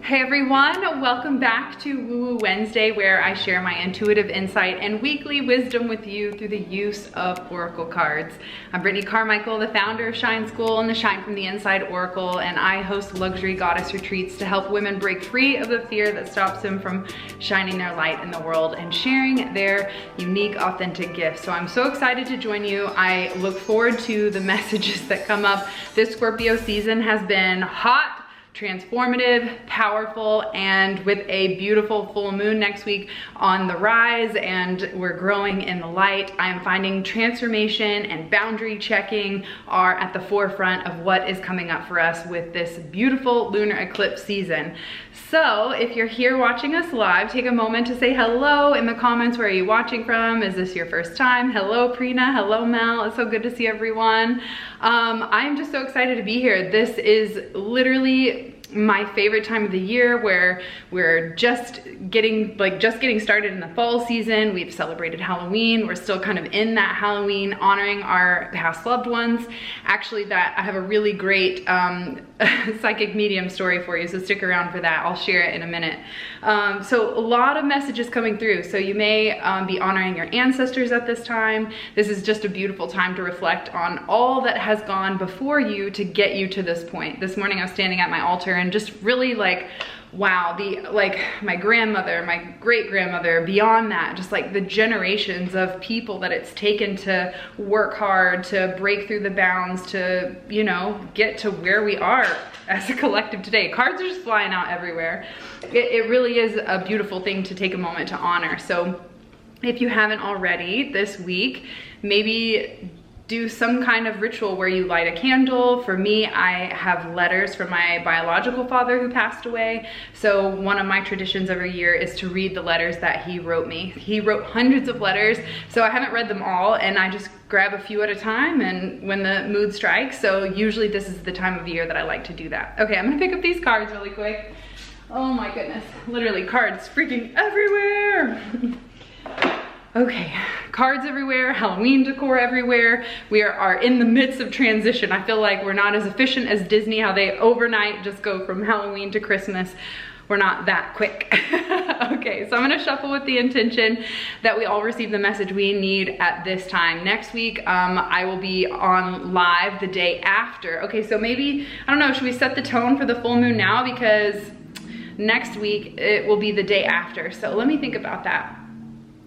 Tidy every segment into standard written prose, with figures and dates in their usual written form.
Hey everyone, welcome back to Woo Woo Wednesday, where I share my intuitive insight and weekly wisdom with you through the use of oracle cards. I'm Brittany Carmichael, the founder of Shine School and the Shine from the Inside Oracle, and I host luxury goddess retreats to help women break free of the fear that stops them from shining their light in the world and sharing their unique, authentic gifts. So I'm so excited to join you. I look forward to the messages that come up. This Scorpio season has been hot, transformative, powerful, and with a beautiful full moon next week on the rise, and we're growing in the light. I am finding transformation and boundary checking are at the forefront of what is coming up for us with this beautiful lunar eclipse season. So if you're here watching us live, take a moment to say hello in the comments. Where are you watching from? Is this your first time? Hello Prina, hello Mel, it's so good to see everyone. I'm just so excited to be here. This is literally my favorite time of the year, where we're just getting started in the fall season. We've celebrated Halloween. We're still kind of in that Halloween, honoring our past loved ones. Actually, I have a really great psychic medium story for you, so stick around for that. I'll share it in a minute. So a lot of messages coming through. So you may be honoring your ancestors at this time. This is just a beautiful time to reflect on all that has gone before you to get you to this point. This morning I was standing at my altar and just really like, wow, my grandmother, my great-grandmother, beyond that, just like the generations of people that it's taken to work hard, to break through the bounds, to, you know, get to where we are as a collective today. Cards are just flying out everywhere. It really is a beautiful thing to take a moment to honor. So if you haven't already this week, maybe do some kind of ritual where you light a candle. For me, I have letters from my biological father who passed away. So one of my traditions every year is to read the letters that he wrote me. He wrote hundreds of letters, so I haven't read them all, and I just grab a few at a time and when the mood strikes. So usually this is the time of year that I like to do that. Okay, I'm gonna pick up these cards really quick. Oh my goodness, literally cards freaking everywhere. Okay, cards everywhere, Halloween decor everywhere. We are in the midst of transition. I feel like we're not as efficient as Disney, how they overnight just go from Halloween to Christmas. We're not that quick. Okay, so I'm gonna shuffle with the intention that we all receive the message we need at this time. Next week, I will be on live the day after. Okay, so maybe, I don't know, should we set the tone for the full moon now? Because next week, it will be the day after. So let me think about that.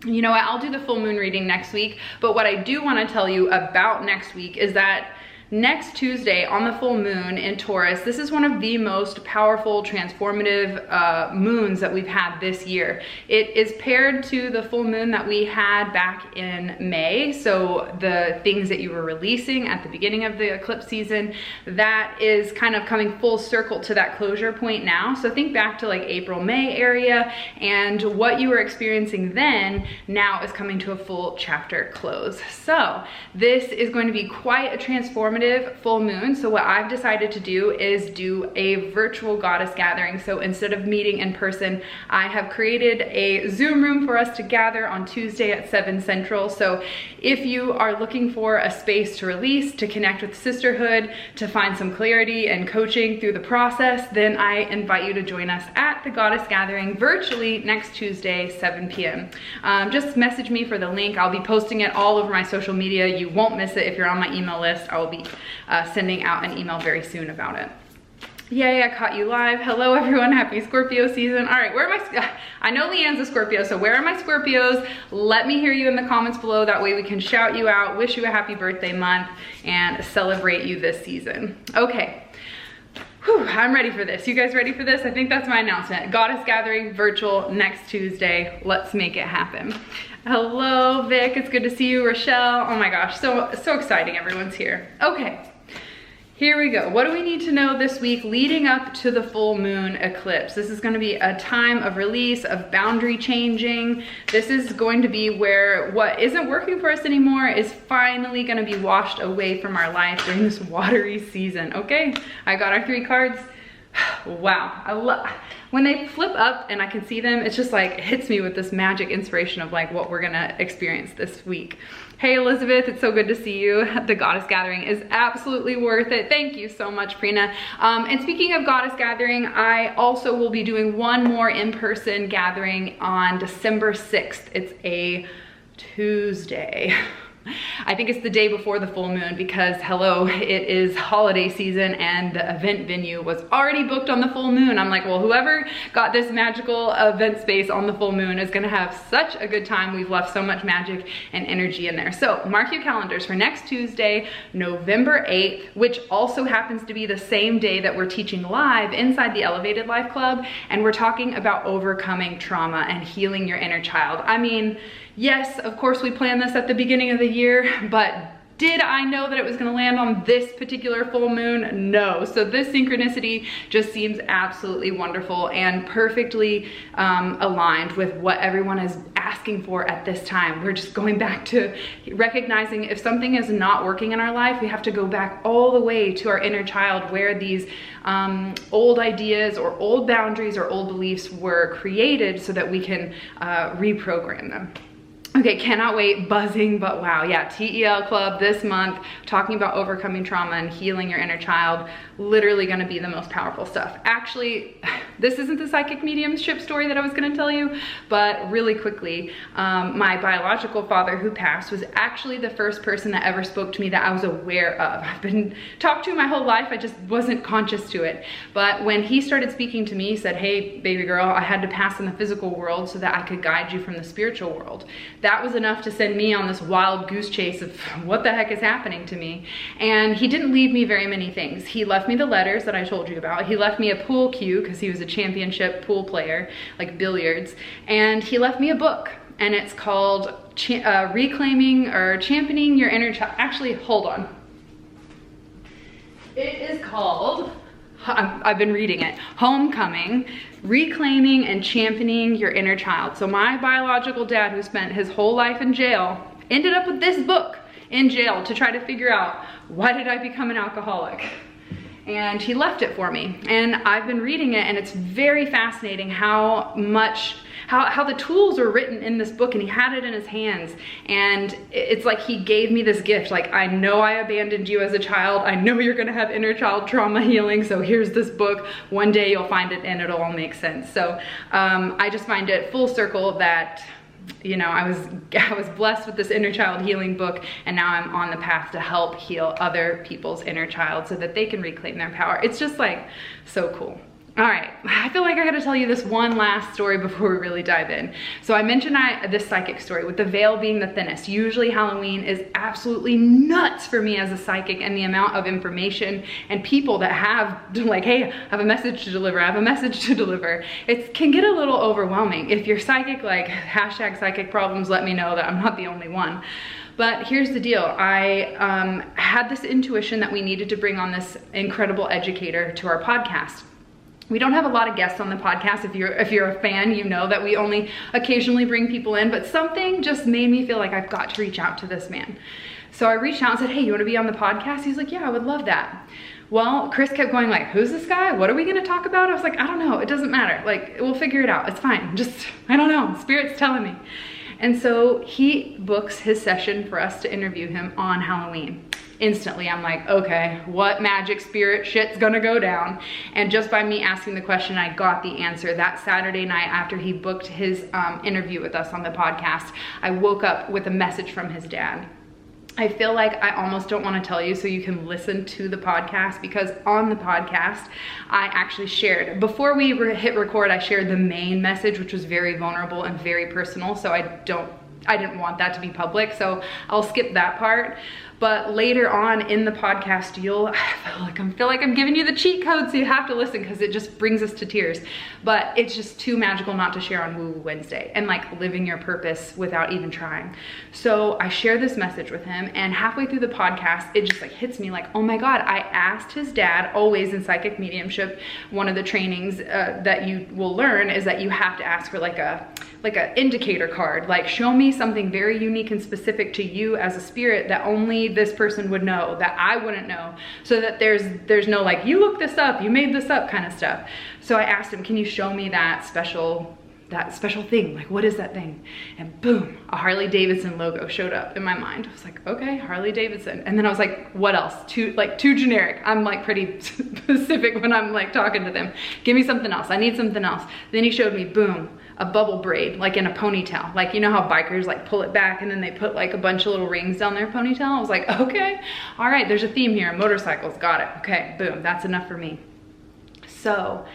You know what, I'll do the full moon reading next week, but what I do want to tell you about next week is that next Tuesday on the full moon in Taurus, this is one of the most powerful, transformative moons that we've had this year. It is paired to the full moon that we had back in May. So the things that you were releasing at the beginning of the eclipse season, that is kind of coming full circle to that closure point now. So think back to like April, May area, and what you were experiencing then now is coming to a full chapter close. So this is going to be quite a transformative full moon. So what I've decided to do is do a virtual goddess gathering. So instead of meeting in person, I have created a Zoom room for us to gather on Tuesday at 7 Central. So if you are looking for a space to release, to connect with sisterhood, to find some clarity and coaching through the process, then I invite you to join us at the Goddess Gathering virtually next Tuesday, 7 p.m. Just message me for the link. I'll be posting it all over my social media. You won't miss it if you're on my email list. I will be sending out an email very soon about it. Yay, I caught you live. Hello everyone, happy Scorpio season. All right, where am I know Leanne's a Scorpio, so where are my Scorpios? Let me hear you in the comments below. That way we can shout you out, wish you a happy birthday month, and celebrate you this season. Okay. Whew, I'm ready for this. You guys ready for this? I think that's my announcement. Goddess Gathering virtual next Tuesday. Let's make it happen. Hello, Vic. It's good to see you. Rochelle. Oh my gosh, so exciting. Everyone's here. Okay. Here we go. What do we need to know this week leading up to the full moon eclipse? This is going to be a time of release, of boundary changing. This is going to be where what isn't working for us anymore is finally going to be washed away from our life during this watery season. Okay, I got our 3 cards. Wow, I love when they flip up and I can see them. It's just like, it hits me with this magic inspiration of like what we're gonna experience this week. Hey Elizabeth, it's so good to see you. The Goddess Gathering is absolutely worth it. Thank you so much, Prina. And speaking of Goddess Gathering, I also will be doing one more in-person gathering on December 6th. It's a Tuesday. I think it's the day before the full moon because, hello, it is holiday season and the event venue was already booked on the full moon. I'm like, well, whoever got this magical event space on the full moon is gonna have such a good time. We've left so much magic and energy in there. So mark your calendars for next Tuesday, November 8th, which also happens to be the same day that we're teaching live inside the Elevated Life Club. And we're talking about overcoming trauma and healing your inner child. I mean, yes, of course we planned this at the beginning of the year, but did I know that it was gonna land on this particular full moon? No. So this synchronicity just seems absolutely wonderful and perfectly aligned with what everyone is asking for at this time. We're just going back to recognizing if something is not working in our life, we have to go back all the way to our inner child where these old ideas or old boundaries or old beliefs were created so that we can reprogram them. Okay, cannot wait, buzzing, but wow, yeah, TEL Club this month, talking about overcoming trauma and healing your inner child, literally gonna be the most powerful stuff. Actually, this isn't the psychic mediumship story that I was gonna tell you, but really quickly, my biological father who passed was actually the first person that ever spoke to me that I was aware of. I've been talked to my whole life, I just wasn't conscious to it. But when he started speaking to me, he said, hey, baby girl, I had to pass in the physical world so that I could guide you from the spiritual world. That was enough to send me on this wild goose chase of what the heck is happening to me. And he didn't leave me very many things. He left me the letters that I told you about. He left me a pool cue because he was a championship pool player, like billiards. And he left me a book and it's called Reclaiming or Championing Your Inner Child. Actually, hold on. It is called, I've been reading it, Homecoming, Reclaiming and Championing Your Inner Child. So my biological dad, who spent his whole life in jail, ended up with this book in jail to try to figure out, why did I become an alcoholic? And he left it for me. And I've been reading it and it's very fascinating how the tools are written in this book, and he had it in his hands. And it's like he gave me this gift. Like, I know I abandoned you as a child. I know you're gonna have inner child trauma healing. So here's this book. One day you'll find it and it'll all make sense. So I just find it full circle that, you know, I was blessed with this inner child healing book, and now I'm on the path to help heal other people's inner child so that they can reclaim their power. It's just like so cool. All right, I feel like I gotta tell you this one last story before we really dive in. So I mentioned this psychic story with the veil being the thinnest. Usually Halloween is absolutely nuts for me as a psychic, and the amount of information and people that have like, hey, I have a message to deliver, I have a message to deliver. It can get a little overwhelming. If you're psychic, like hashtag psychic problems, let me know that I'm not the only one. But here's the deal. I had this intuition that we needed to bring on this incredible educator to our podcast. We don't have a lot of guests on the podcast. If you're a fan, you know that we only occasionally bring people in, but something just made me feel like I've got to reach out to this man. So I reached out and said, hey, you wanna be on the podcast? He's like, yeah, I would love that. Well, Chris kept going like, who's this guy? What are we gonna talk about? I was like, I don't know, it doesn't matter. Like, we'll figure it out, it's fine. Just, I don't know, Spirit's telling me. And so he books his session for us to interview him on Halloween. Instantly, I'm like, okay, what magic spirit shit's gonna go down? And just by me asking the question, I got the answer. That Saturday night after he booked his interview with us on the podcast, I woke up with a message from his dad. I feel like I almost don't want to tell you so you can listen to the podcast, because on the podcast, I actually shared, before we hit record, I shared the main message, which was very vulnerable and very personal. So I didn't want that to be public. So I'll skip that part. But later on in the podcast, I feel like I'm giving you the cheat code, so you have to listen because it just brings us to tears. But it's just too magical not to share on Woo Woo Wednesday and like living your purpose without even trying. So I share this message with him, and halfway through the podcast, it just like hits me like, oh my God, I asked his dad. Always in psychic mediumship, one of the trainings that you will learn is that you have to ask for like an indicator card, like show me something very unique and specific to you as a spirit that only this person would know, that I wouldn't know, so that there's no like, you looked this up, you made this up kind of stuff. So I asked him, can you show me that special thing? Like, what is that thing? And boom, a Harley Davidson logo showed up in my mind. I was like, okay, Harley Davidson. And then I was like, what else? Too generic. I'm like pretty specific when I'm like talking to them. Give me something else. I need something else. Then he showed me, boom, a bubble braid, like in a ponytail. Like, you know how bikers like pull it back and then they put like a bunch of little rings down their ponytail? I was like, okay, all right, there's a theme here. Motorcycles, got it. Okay, boom, that's enough for me. So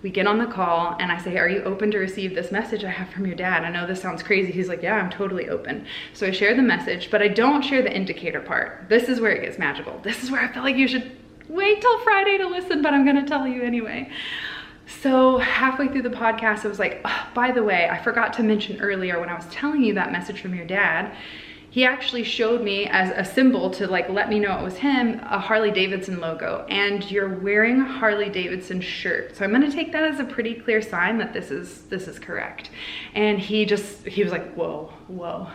we get on the call and I say, are you open to receive this message I have from your dad? I know this sounds crazy. He's like, yeah, I'm totally open. So I share the message, but I don't share the indicator part. This is where it gets magical. This is where I feel like you should wait till Friday to listen, but I'm gonna tell you anyway. So halfway through the podcast, I was like, oh, by the way, I forgot to mention earlier when I was telling you that message from your dad, he actually showed me as a symbol to like let me know it was him, a Harley Davidson logo, and you're wearing a Harley Davidson shirt. So I'm gonna take that as a pretty clear sign that this is correct. And he was like, whoa.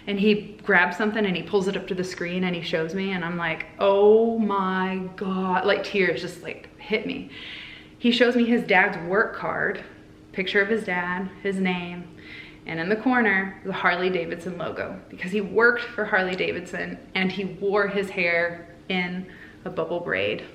And he grabs something and he pulls it up to the screen and he shows me, and I'm like, oh my God, like tears just like hit me. He shows me his dad's work card, picture of his dad, his name, and in the corner, the Harley Davidson logo, because he worked for Harley Davidson and he wore his hair in a bubble braid.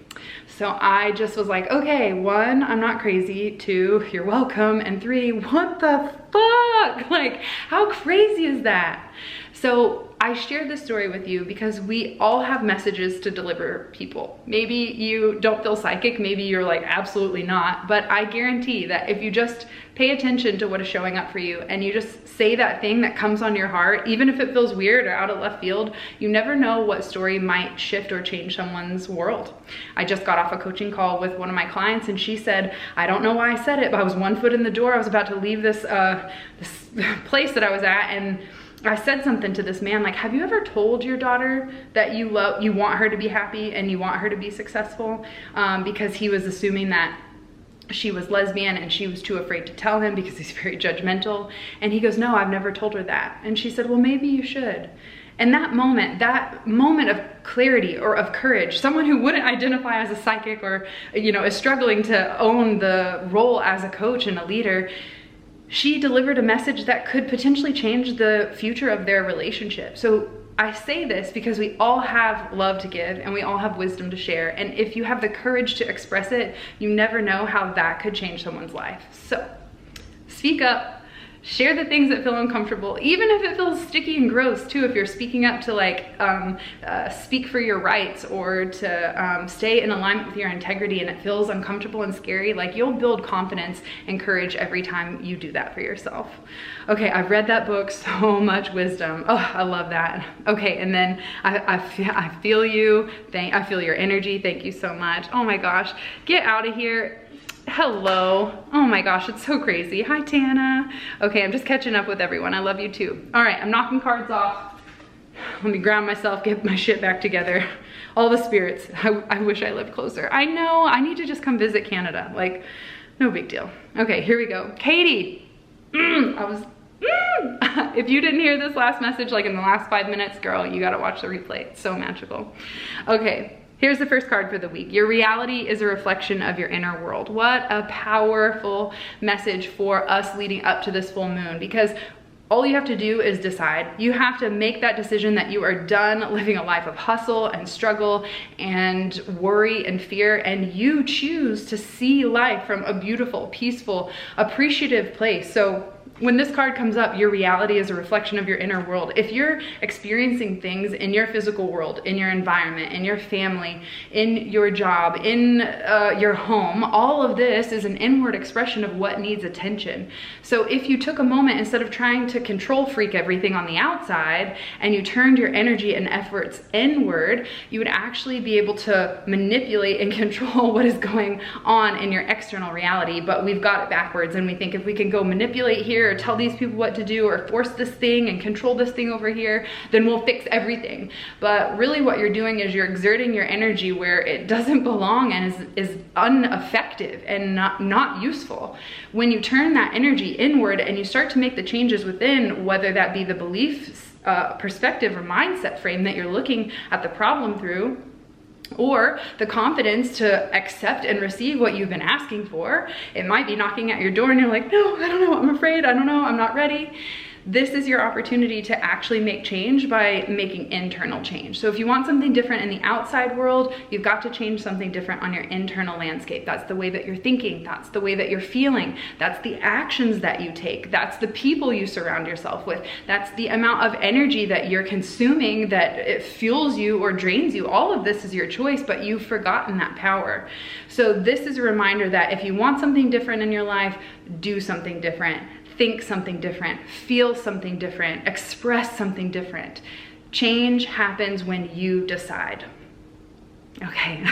So I just was like, okay, 1, I'm not crazy. 2, you're welcome. And 3, what the fuck? Like, how crazy is that? So I shared this story with you because we all have messages to deliver people. Maybe you don't feel psychic, maybe you're like, absolutely not, but I guarantee that if you just pay attention to what is showing up for you and you just say that thing that comes on your heart, even if it feels weird or out of left field, you never know what story might shift or change someone's world. I just got off a coaching call with one of my clients and she said, I don't know why I said it, but I was 1 foot in the door. I was about to leave this place that I was at, and I said something to this man, like, have you ever told your daughter that you want her to be happy and you want her to be successful? Because he was assuming that she was lesbian and she was too afraid to tell him because he's very judgmental. And he goes, no, I've never told her that. And she said, well, maybe you should. And that moment of clarity or of courage, someone who wouldn't identify as a psychic or, you know, is struggling to own the role as a coach and a leader, she delivered a message that could potentially change the future of their relationship. So I say this because we all have love to give and we all have wisdom to share. And if you have the courage to express it, you never know how that could change someone's life. So speak up. Share the things that feel uncomfortable, even if it feels sticky and gross too. If you're speaking up to like speak for your rights or to stay in alignment with your integrity and it feels uncomfortable and scary, like you'll build confidence and courage every time you do that for yourself. Okay, I've read that book, so much wisdom. Oh, I love that. Okay, and then I feel you. I feel your energy. Thank you so much. Oh my gosh, get out of here. Hello. Oh my gosh, it's so crazy. Hi, Tana. Okay, I'm just catching up with everyone. I love you too. All right, I'm knocking cards off. Let me ground myself, get my shit back together. All the spirits. I wish I lived closer. I know, I need to just come visit Canada. Like, no big deal. Okay, here we go. Katie. If you didn't hear this last message, like in the last 5 minutes, girl, you gotta watch the replay. It's so magical. Okay. Here's the first card for the week. Your reality is a reflection of your inner world. What a powerful message for us leading up to this full moon, because all you have to do is decide. You have to make that decision that you are done living a life of hustle and struggle and worry and fear, and you choose to see life from a beautiful, peaceful, appreciative place. So when this card comes up, your reality is a reflection of your inner world. If you're experiencing things in your physical world, in your environment, in your family, in your job, in your home, all of this is an inward expression of what needs attention. So if you took a moment, instead of trying to control freak everything on the outside, and you turned your energy and efforts inward, you would actually be able to manipulate and control what is going on in your external reality. But we've got it backwards, and we think if we can go manipulate here here, or tell these people what to do, or force this thing and control this thing over here, then we'll fix everything. But really what you're doing is you're exerting your energy where it doesn't belong and is ineffective and not useful. When you turn that energy inward and you start to make the changes within, whether that be the beliefs, perspective or mindset frame that you're looking at the problem through, or the confidence to accept and receive what you've been asking for. It might be knocking at your door and you're like, no, I don't know, I'm afraid, I don't know, I'm not ready. This is your opportunity to actually make change by making internal change. So if you want something different in the outside world, you've got to change something different on your internal landscape. That's the way that you're thinking. That's the way that you're feeling. That's the actions that you take. That's the people you surround yourself with. That's the amount of energy that you're consuming, that it fuels you or drains you. All of this is your choice, but you've forgotten that power. So this is a reminder that if you want something different in your life, do something different. Think something different, feel something different, express something different. Change happens when you decide. Okay,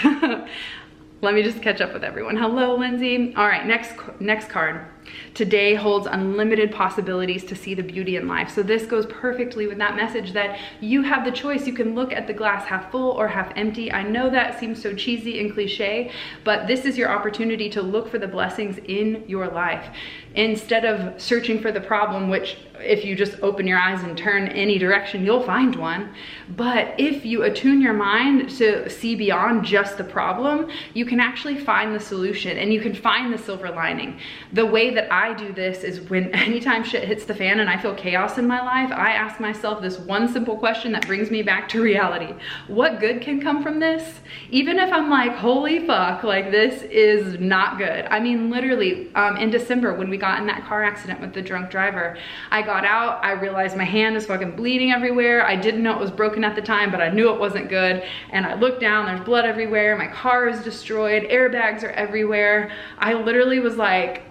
let me just catch up with everyone. Hello, Lindsay. All right, next card. Today holds unlimited possibilities to see the beauty in life. So this goes perfectly with that message that you have the choice. You can look at the glass half full or half empty. I know that seems so cheesy and cliche, but this is your opportunity to look for the blessings in your life. Instead of searching for the problem, which if you just open your eyes and turn any direction, you'll find one. But if you attune your mind to see beyond just the problem, you can actually find the solution and you can find the silver lining. The way that I do this is when anytime shit hits the fan and I feel chaos in my life, I ask myself this one simple question that brings me back to reality. What good can come from this? Even if I'm like, holy fuck, like this is not good. I mean, literally in December when we got in that car accident with the drunk driver, I got out, I realized my hand is fucking bleeding everywhere. I didn't know it was broken at the time, but I knew it wasn't good. And I looked down, there's blood everywhere. My car is destroyed. Airbags are everywhere. I literally was like,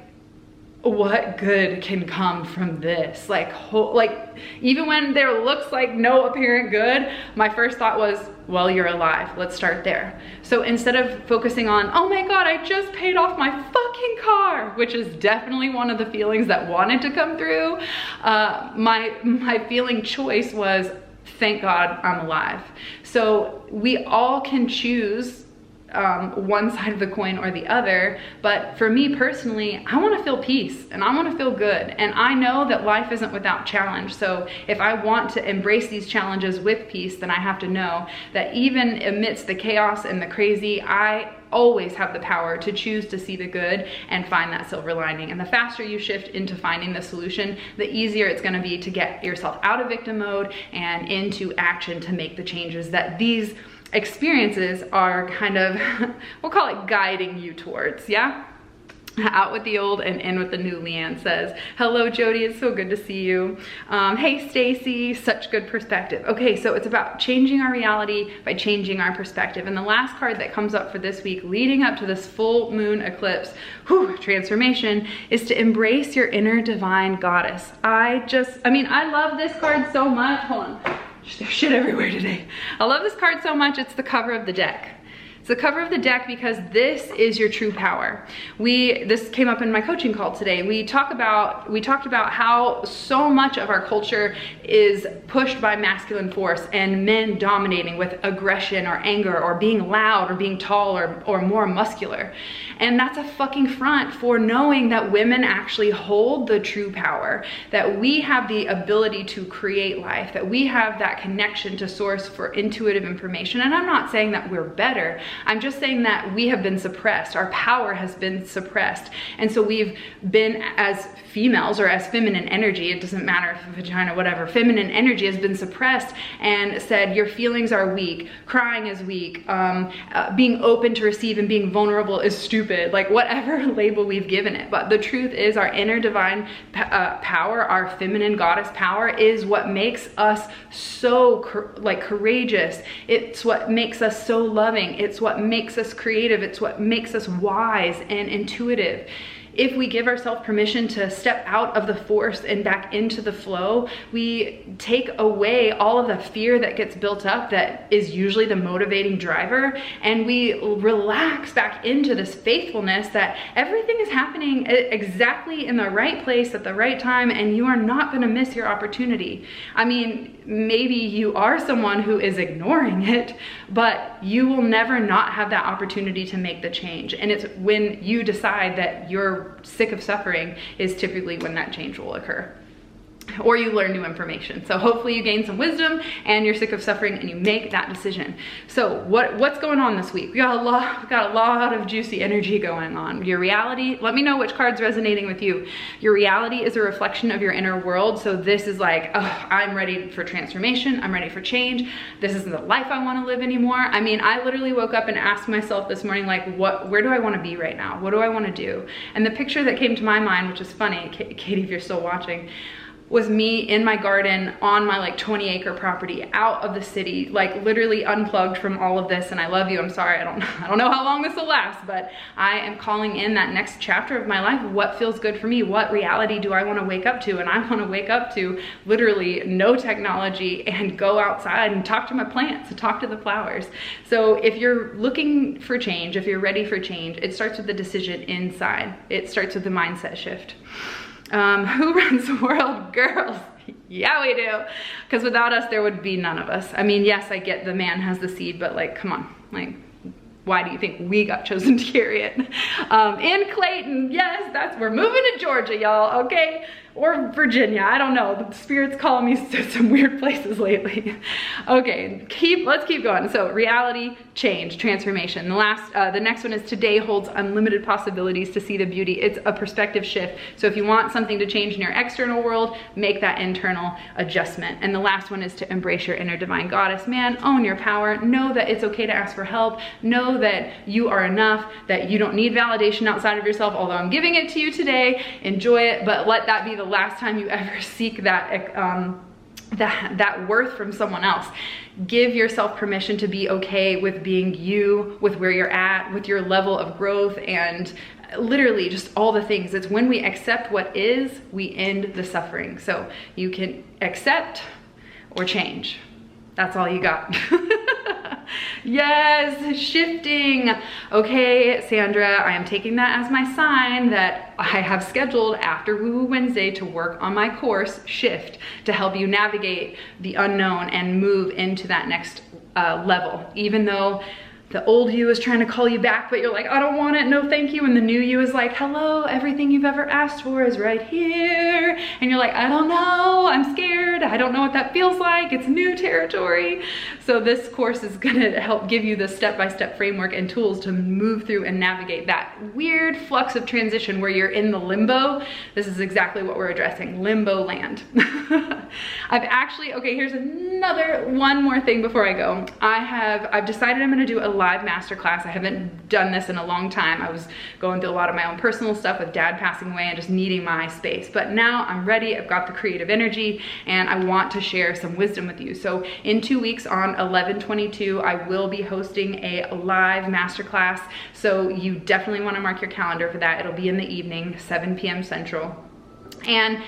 what good can come from this? Like even when there looks like no apparent good, my first thought was, well, you're alive. Let's start there. So instead of focusing on, oh my God, I just paid off my fucking car, which is definitely one of the feelings that wanted to come through, my feeling choice was, thank God I'm alive. So we all can choose one side of the coin or the other, but for me personally, I want to feel peace and I want to feel good, and I know that life isn't without challenge. So if I want to embrace these challenges with peace, then I have to know that even amidst the chaos and the crazy, I always have the power to choose to see the good and find that silver lining. And the faster you shift into finding the solution, the easier it's going to be to get yourself out of victim mode and into action to make the changes that these experiences are kind of, we'll call it guiding you towards, yeah? Out with the old and in with the new, Leanne says. Hello, Jody, it's so good to see you. Hey, Stacy, such good perspective. Okay, so it's about changing our reality by changing our perspective. And the last card that comes up for this week, leading up to this full moon eclipse, transformation, is to embrace your inner divine goddess. I love this card so much. Hold on. There's shit everywhere today. I love this card so much, it's the cover of the deck. It's the cover of the deck because this is your true power. This came up in my coaching call today. We talked about how so much of our culture is pushed by masculine force and men dominating with aggression or anger or being loud or being tall or more muscular. And that's a fucking front for knowing that women actually hold the true power, that we have the ability to create life, that we have that connection to source for intuitive information. And I'm not saying that we're better. I'm just saying that we have been suppressed. Our power has been suppressed. And so we've been, as females or as feminine energy, it doesn't matter if vagina, whatever, feminine energy has been suppressed and said your feelings are weak, crying is weak, being open to receive and being vulnerable is stupid, like whatever label we've given it. But the truth is our inner divine power, our feminine goddess power, is what makes us so courageous. It's what makes us so loving. It's what makes us creative. It's what makes us wise and intuitive. if we give ourselves permission to step out of the force and back into the flow, we take away all of the fear that gets built up that is usually the motivating driver, and we relax back into this faithfulness that everything is happening exactly in the right place at the right time, and you are not going to miss your opportunity. I mean, maybe you are someone who is ignoring it, but you will never not have that opportunity to make the change. And it's when you decide that you're sick of suffering is typically when that change will occur. Or you learn new information. So hopefully you gain some wisdom and you're sick of suffering and you make that decision. So what's going on this week? We got a lot of juicy energy going on. Your reality, let me know which card's resonating with you. Your reality is a reflection of your inner world. So this is like, oh, I'm ready for transformation. I'm ready for change. This isn't the life I want to live anymore. I mean, I literally woke up and asked myself this morning, like, where do I want to be right now? What do I want to do? And the picture that came to my mind, which is funny, Katie, if you're still watching, was me in my garden on my like 20-acre property out of the city, like literally unplugged from all of this. And I love you, I'm sorry, I don't know how long this will last, but I am calling in that next chapter of my life. What feels good for me? What reality do I want to wake up to? And I want to wake up to literally no technology and go outside and talk to my plants and talk to the flowers. So if you're looking for change, if you're ready for change, it starts with the decision inside. It starts with the mindset shift. Who runs the world? Girls. Yeah, we do. Because without us, there would be none of us. I mean, yes, I get the man has the seed, but like, come on, like, why do you think we got chosen to carry it? In Clayton, yes, we're moving to Georgia, y'all, okay? Or Virginia, I don't know. The spirit's calling me to some weird places lately. Okay, let's keep going. So reality, change, transformation. The next one is today holds unlimited possibilities to see the beauty. It's a perspective shift. So if you want something to change in your external world, make that internal adjustment. And the last one is to embrace your inner divine goddess. Man, own your power. Know that it's okay to ask for help. Know that you are enough, that you don't need validation outside of yourself, although I'm giving it to you today. Enjoy it, but let that be the last time you ever seek that worth from someone else. Give yourself permission to be okay with being you, with where you're at, with your level of growth, and literally just all the things. It's when we accept what is, we end the suffering. So you can accept or change. That's all you got. Yes, shifting. Okay, Sandra, I am taking that as my sign that I have scheduled after Woo Woo Wednesday to work on my course, Shift, to help you navigate the unknown and move into that next level. Even though the old you is trying to call you back, but you're like, I don't want it, no thank you. And the new you is like, hello, everything you've ever asked for is right here. And you're like, I don't know, I'm scared. I don't know what that feels like. It's new territory. So this course is gonna help give you the step-by-step framework and tools to move through and navigate that weird flux of transition where you're in the limbo. This is exactly what we're addressing, limbo land. Okay, here's one more thing before I go. I've decided I'm gonna do a live masterclass. I haven't done this in a long time. I was going through a lot of my own personal stuff with dad passing away and just needing my space. But now I'm ready. I've got the creative energy and I want to share some wisdom with you. So in 2 weeks on 11/22, I will be hosting a live masterclass. So you definitely want to mark your calendar for that. It'll be in the evening, 7 p.m. Central. And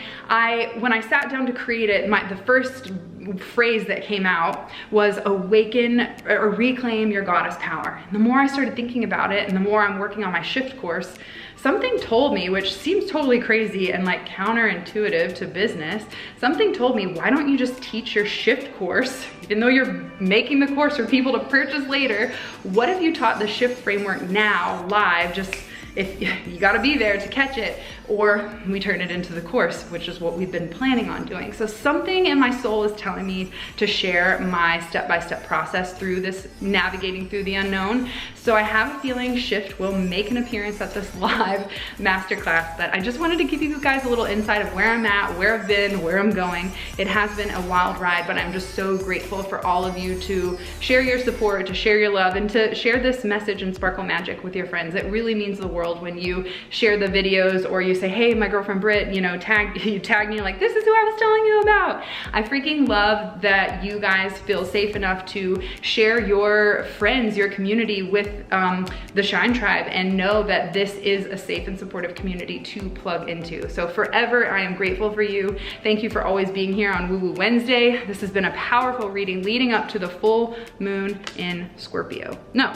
when I sat down to create it, the first phrase that came out was awaken or reclaim your goddess power. And the more I started thinking about it and the more I'm working on my shift course, something told me, which seems totally crazy and like counterintuitive to business, something told me, why don't you just teach your shift course, even though you're making the course for people to purchase later? What if you taught the shift framework now live, just if you got to be there to catch it, or we turn it into the course, which is what we've been planning on doing. So something in my soul is telling me to share my step-by-step process through this, navigating through the unknown. So I have a feeling Shift will make an appearance at this live masterclass, but I just wanted to give you guys a little insight of where I'm at, where I've been, where I'm going. It has been a wild ride, but I'm just so grateful for all of you to share your support, to share your love, and to share this message and sparkle magic with your friends. It really means the world when you share the videos or you you say, hey, my girlfriend Britt, you know, you tag me, like, this is who I was telling you about. I freaking love that you guys feel safe enough to share your friends, your community with the Shine Tribe, and know that this is a safe and supportive community to plug into. So forever, I am grateful for you. Thank you for always being here on Woo Woo Wednesday. This has been a powerful reading leading up to the full moon in Scorpio. No,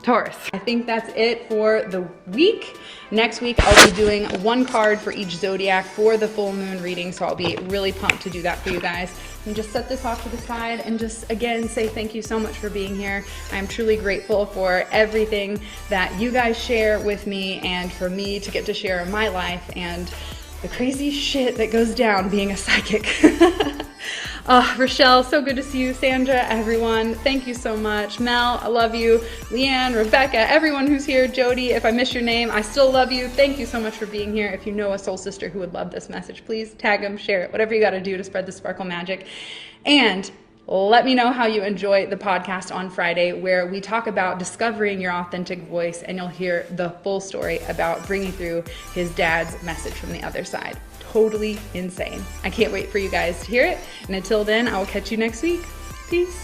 Taurus. I think that's it for the week. Next week, I'll be doing one card for each zodiac for the full moon reading, so I'll be really pumped to do that for you guys. And just set this off to the side and just, again, say thank you so much for being here. I'm truly grateful for everything that you guys share with me, and for me to get to share my life and the crazy shit that goes down being a psychic. Rochelle, so good to see you. Sandra, everyone, thank you so much. Mel, I love you. Leanne, Rebecca, everyone who's here. Jody, if I miss your name, I still love you. Thank you so much for being here. If you know a soul sister who would love this message, please tag them, share it, whatever you got to do to spread the sparkle magic. And let me know how you enjoy the podcast on Friday, where we talk about discovering your authentic voice, and you'll hear the full story about bringing through his dad's message from the other side. Totally insane. I can't wait for you guys to hear it. And until then, I will catch you next week. Peace.